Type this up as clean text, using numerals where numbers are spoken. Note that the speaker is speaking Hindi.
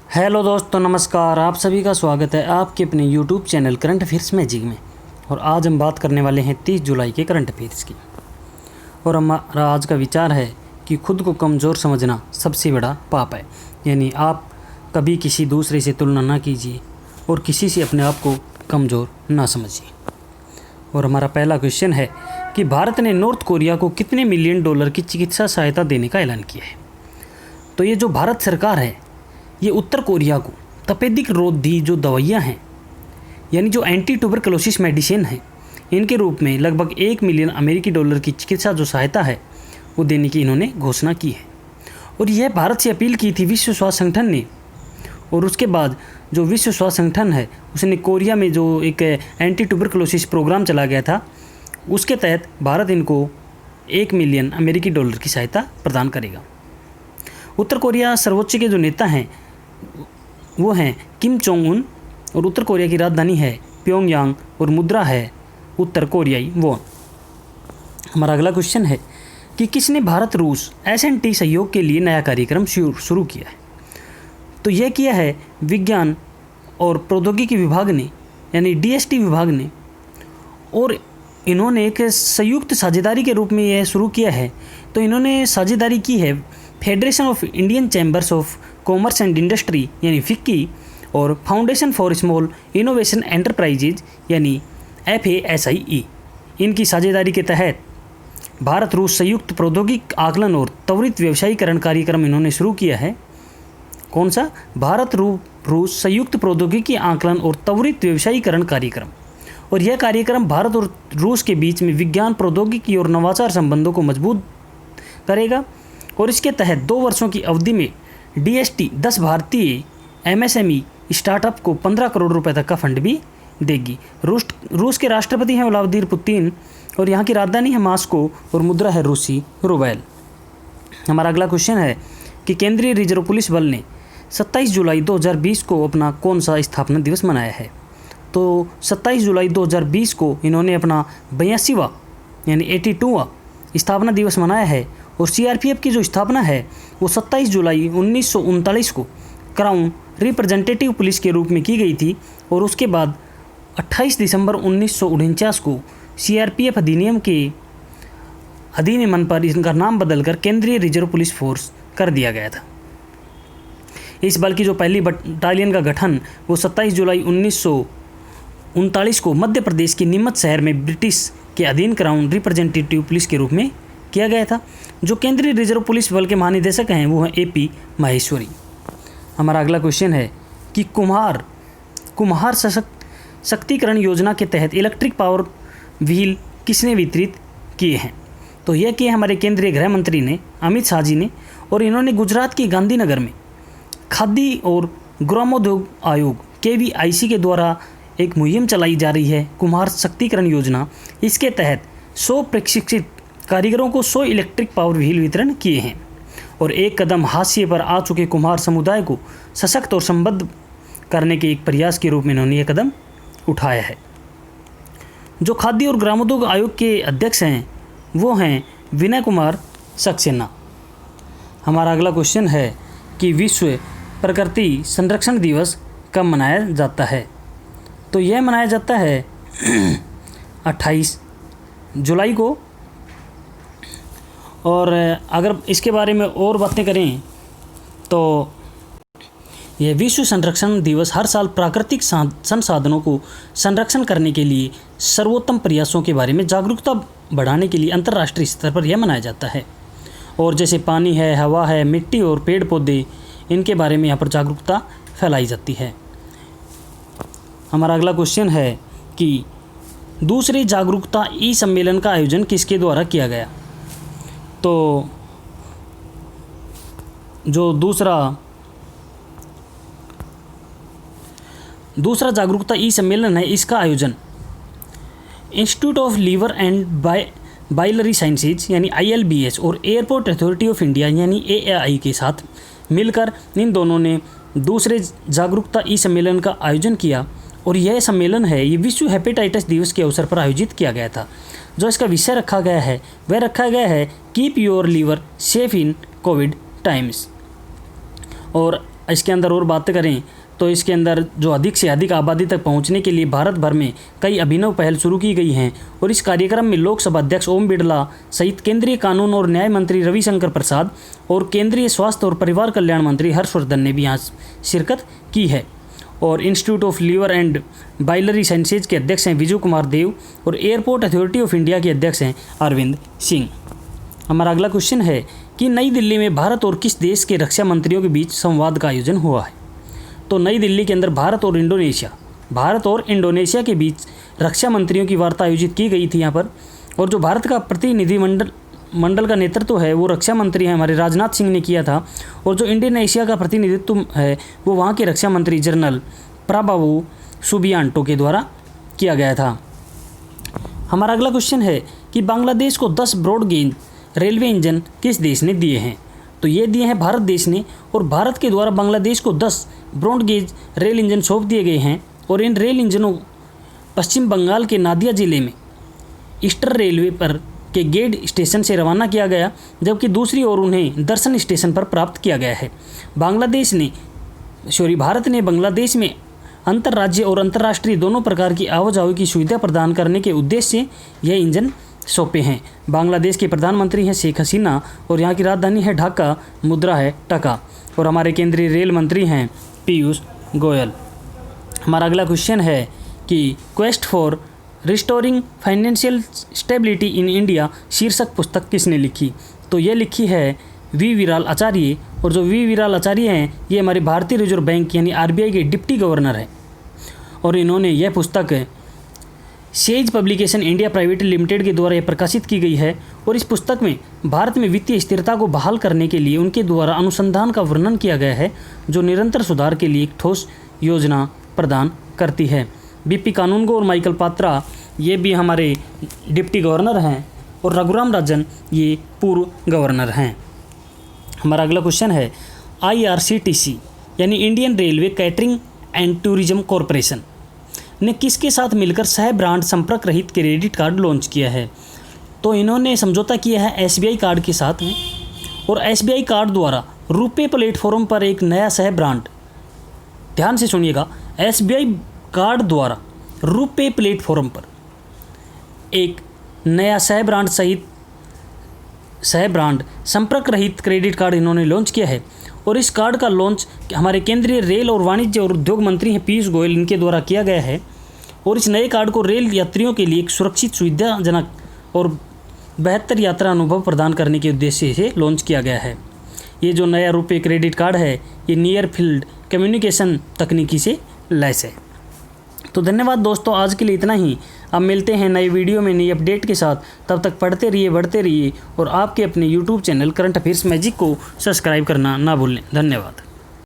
हेलो दोस्तों, नमस्कार। आप सभी का स्वागत है आपके अपने YouTube channel current affairs magic में। और आज हम बात करने वाले हैं 30 जुलाई के करंट अफेयर्स की। और हमारा आज का विचार है कि खुद को कमज़ोर समझना सबसे बड़ा पाप है। यानी आप कभी किसी दूसरे से तुलना ना कीजिए और किसी से अपने आप को कमज़ोर ना समझिए। और हमारा पहला क्वेश्चन है कि भारत ने नॉर्थ कोरिया को कितने मिलियन डॉलर की चिकित्सा सहायता देने का ऐलान किया है। तो ये जो भारत सरकार है ये उत्तर कोरिया को तपेदिक रोधी जो दवाइयाँ हैं, यानी जो एंटी ट्यूबरकुलोसिस मेडिसिन है, इनके रूप में लगभग 1 मिलियन अमेरिकी डॉलर की चिकित्सा जो सहायता है वो देने की इन्होंने घोषणा की है। और यह भारत से अपील की थी विश्व स्वास्थ्य संगठन ने। और उसके बाद जो विश्व स्वास्थ्य संगठन है उसने कोरिया में जो एक एंटी ट्यूबरकुलोसिस प्रोग्राम चला गया था, उसके तहत भारत इनको 1 मिलियन अमेरिकी डॉलर की सहायता प्रदान करेगा। उत्तर कोरिया सर्वोच्च के जो नेता हैं वो हैं किम जोंग उन, और उत्तर कोरिया की राजधानी है प्योंगयांग और मुद्रा है उत्तर कोरियाई वॉन। हमारा अगला क्वेश्चन है कि किसने भारत रूस S&T सहयोग के लिए नया कार्यक्रम शुरू किया है। तो यह किया है विज्ञान और प्रौद्योगिकी विभाग ने, यानी DST विभाग ने। और इन्होंने एक संयुक्त साझेदारी के रूप में यह शुरू किया है। तो इन्होंने साझेदारी की है federation of Indian chambers of commerce and industry यानी फिक्की और foundation for small innovation enterprises यानी FASIE। इनकी साझेदारी के तहत भारत रूस संयुक्त प्रौद्योगिक आकलन और त्वरित व्यवसायीकरण कार्यक्रम इन्होंने शुरू किया है। कौन सा? भारत रूस संयुक्त प्रौद्योगिकी आकलन और त्वरित व्यवसायीकरण कार्यक्रम। और यह कार्यक्रम भारत और रूस के बीच में विज्ञान, प्रौद्योगिकी और नवाचार संबंधों को मजबूत करेगा। और इसके तहत 2 वर्षों की अवधि में DST 10 भारतीय MSME स्टार्टअप को 15 करोड़ रुपए तक का फंड भी देगी। रूस के राष्ट्रपति हैं व्लादिमीर पुतिन और यहाँ की राजधानी है मॉस्को और मुद्रा है रूसी रूबेल। हमारा अगला क्वेश्चन है कि केंद्रीय रिजर्व पुलिस बल ने 27 जुलाई 2020 को अपना कौन सा स्थापना दिवस मनाया है। तो 27 जुलाई 2020 को इन्होंने अपना 82वां यानी 82वां स्थापना दिवस मनाया है। और CRPF की जो स्थापना है वो 27 जुलाई 1939 को क्राउन रिप्रेजेंटेटिव पुलिस के रूप में की गई थी। और उसके बाद 28 दिसंबर 1949 को CRPF अधिनियम के अधिनियमन पर इनका नाम बदलकर केंद्रीय रिजर्व पुलिस फोर्स कर दिया गया था। इस बल की जो पहली बटालियन का गठन वो 27 जुलाई 1939 को मध्य प्रदेश के नीमच शहर में ब्रिटिश के अधीन क्राउन रिप्रेजेंटेटिव पुलिस के रूप में किया गया था। जो केंद्रीय रिजर्व पुलिस बल के महानिदेशक हैं वो हैं AP माहेश्वरी। हमारा अगला क्वेश्चन है कि कुम्हार सशक्तिकरण योजना के तहत इलेक्ट्रिक पावर व्हील किसने वितरित किए हैं। तो यह किए हमारे केंद्रीय गृह मंत्री ने, अमित शाह जी ने। और इन्होंने गुजरात के गांधीनगर में खादी और ग्रामोद्योग आयोग KVIC के द्वारा एक मुहिम चलाई जा रही है कुम्हार शक्तिकरण योजना। इसके तहत 100 प्रशिक्षित कारीगरों को 100 इलेक्ट्रिक पावर व्हील वितरण किए हैं। और एक कदम हाशिए पर आ चुके कुम्हार समुदाय को सशक्त और संबद्ध करने के एक प्रयास के रूप में इन्होंने यह कदम उठाया है। जो खादी और ग्रामोद्योग आयोग के अध्यक्ष हैं वो हैं विनय कुमार सक्सेना। हमारा अगला क्वेश्चन है कि विश्व प्रकृति संरक्षण दिवस कब मनाया जाता है। तो यह मनाया जाता है 28 जुलाई को। और अगर इसके बारे में और बातें करें तो यह विश्व संरक्षण दिवस हर साल प्राकृतिक संसाधनों को संरक्षण करने के लिए सर्वोत्तम प्रयासों के बारे में जागरूकता बढ़ाने के लिए अंतर्राष्ट्रीय स्तर पर यह मनाया जाता है। और जैसे पानी है, हवा है, मिट्टी और पेड़ पौधे, इनके बारे में यहाँ पर जागरूकता फैलाई जाती है। हमारा अगला क्वेश्चन है कि दूसरे जागरूकता सम्मेलन का आयोजन किसके द्वारा किया गया। तो जो दूसरा जागरूकता सम्मेलन है, इसका आयोजन institute of liver and biliary sciences यानी ILBS और एयरपोर्ट अथॉरिटी ऑफ इंडिया यानी AAI के साथ मिलकर इन दोनों ने दूसरे जागरूकता सम्मेलन का आयोजन किया। और यह सम्मेलन है ये विश्व हेपेटाइटिस दिवस के अवसर पर आयोजित किया गया था। जो इसका विषय रखा गया है keep your liver safe in COVID times. और इसके अंदर और बात करें तो इसके अंदर जो अधिक से अधिक आबादी तक पहुंचने के लिए भारत भर में कई अभिनव पहल शुरू की गई हैं और इस कार्यक्रम में लोकसभा अध्यक्ष ओम बिरला सहित केंद्रीय कानून और न्याय मंत्री रविशंकर प्रसाद और केंद्रीय स्वास्थ्य और परिवार कल्याण मंत्री हर्षवर्धन ने भी यहाँ शिरकत की है। और institute of liver and biliary sciences के अध्यक्ष हैं विजय कुमार देव और एयरपोर्ट अथॉरिटी ऑफ इंडिया के अध्यक्ष हैं अरविंद सिंह। हमारा अगला क्वेश्चन है कि नई दिल्ली में भारत और किस देश के रक्षा मंत्रियों के बीच संवाद का आयोजन हुआ है। तो नई दिल्ली के अंदर भारत और इंडोनेशिया के बीच रक्षा मंत्रियों की वार्ता आयोजित की गई थी यहाँ पर। और जो भारत का प्रतिनिधिमंडल का नेतृत्व है वो रक्षा मंत्री हैं हमारे राजनाथ सिंह ने किया था। और जो इंडोनेशिया का प्रतिनिधित्व है वो वहाँ के रक्षा मंत्री जनरल प्राबावो सुबियांटो के द्वारा किया गया था। हमारा अगला क्वेश्चन है कि बांग्लादेश को 10 ब्रॉड गेज रेलवे इंजन किस देश ने दिए हैं। तो ये दिए हैं भारत देश ने और भारत के द्वारा बांग्लादेश को 10 ब्रॉड गेज रेल इंजन सौंप दिए गए हैं। और इन रेल इंजनों पश्चिम बंगाल के नादिया जिले में ईस्टर रेलवे पर के गेड स्टेशन से रवाना किया गया, जबकि दूसरी ओर उन्हें दर्शन स्टेशन पर प्राप्त किया गया है। भारत ने बांग्लादेश में अंतर्राज्य और अंतर्राष्ट्रीय दोनों प्रकार की आवाजाही की सुविधा प्रदान करने के उद्देश्य से यह इंजन सौंपे हैं। बांग्लादेश के प्रधानमंत्री हैं शेख हसीना और यहाँ की राजधानी है ढाका, मुद्रा है टका। और हमारे केंद्रीय रेल मंत्री हैं पीयूष गोयल। हमारा अगला क्वेश्चन है कि quest for restoring financial stability in India शीर्षक पुस्तक किसने लिखी। तो ये लिखी है वी विराल आचार्य। और जो वी विराल आचार्य हैं ये हमारे भारतीय रिजर्व बैंक यानी आरबीआई के डिप्टी गवर्नर हैं। और इन्होंने यह पुस्तक says publication India private limited के द्वारा यह प्रकाशित की गई है। और इस पुस्तक में भारत में वित्तीय स्थिरता को बहाल करने के लिए उनके द्वारा अनुसंधान का वर्णन किया गया है जो निरंतर सुधार के लिए एक ठोस योजना प्रदान करती है। बीपी कानूनगो और माइकल पात्रा ये भी हमारे डिप्टी गवर्नर हैं और रघुराम राजन ये पूर्व गवर्नर हैं। हमारा अगला क्वेश्चन है IRCTC यानी Indian railway catering and tourism corporation ने किसके साथ मिलकर सह ब्रांड संपर्क रहित क्रेडिट कार्ड लॉन्च किया है। तो इन्होंने समझौता किया है SBI कार्ड के साथ में। और SBI कार्ड द्वारा रुपे प्लेटफॉर्म पर एक नया सह ब्रांड, ध्यान से सुनिएगा, SBI कार्ड द्वारा रुपे प्लेटफॉर्म पर एक नया सह ब्रांड संपर्क रहित क्रेडिट कार्ड इन्होंने लॉन्च किया है। और इस कार्ड का लॉन्च हमारे केंद्रीय रेल और वाणिज्य और उद्योग मंत्री हैं पीयूष गोयल इनके द्वारा किया गया है। और इस नए कार्ड को रेल यात्रियों के लिए एक सुरक्षित, सुविधाजनक और बेहतर यात्रा अनुभव प्रदान करने के उद्देश्य से लॉन्च किया गया है। ये जो नया रुपे क्रेडिट कार्ड है ये नियर फील्ड कम्युनिकेशन तकनीकी से लैस है। तो धन्यवाद दोस्तों, आज के लिए इतना ही। अब मिलते हैं नए वीडियो में नई अपडेट के साथ। तब तक पढ़ते रहिए, बढ़ते रहिए और आपके अपने YouTube channel current affairs magic को सब्सक्राइब करना ना भूलें। धन्यवाद।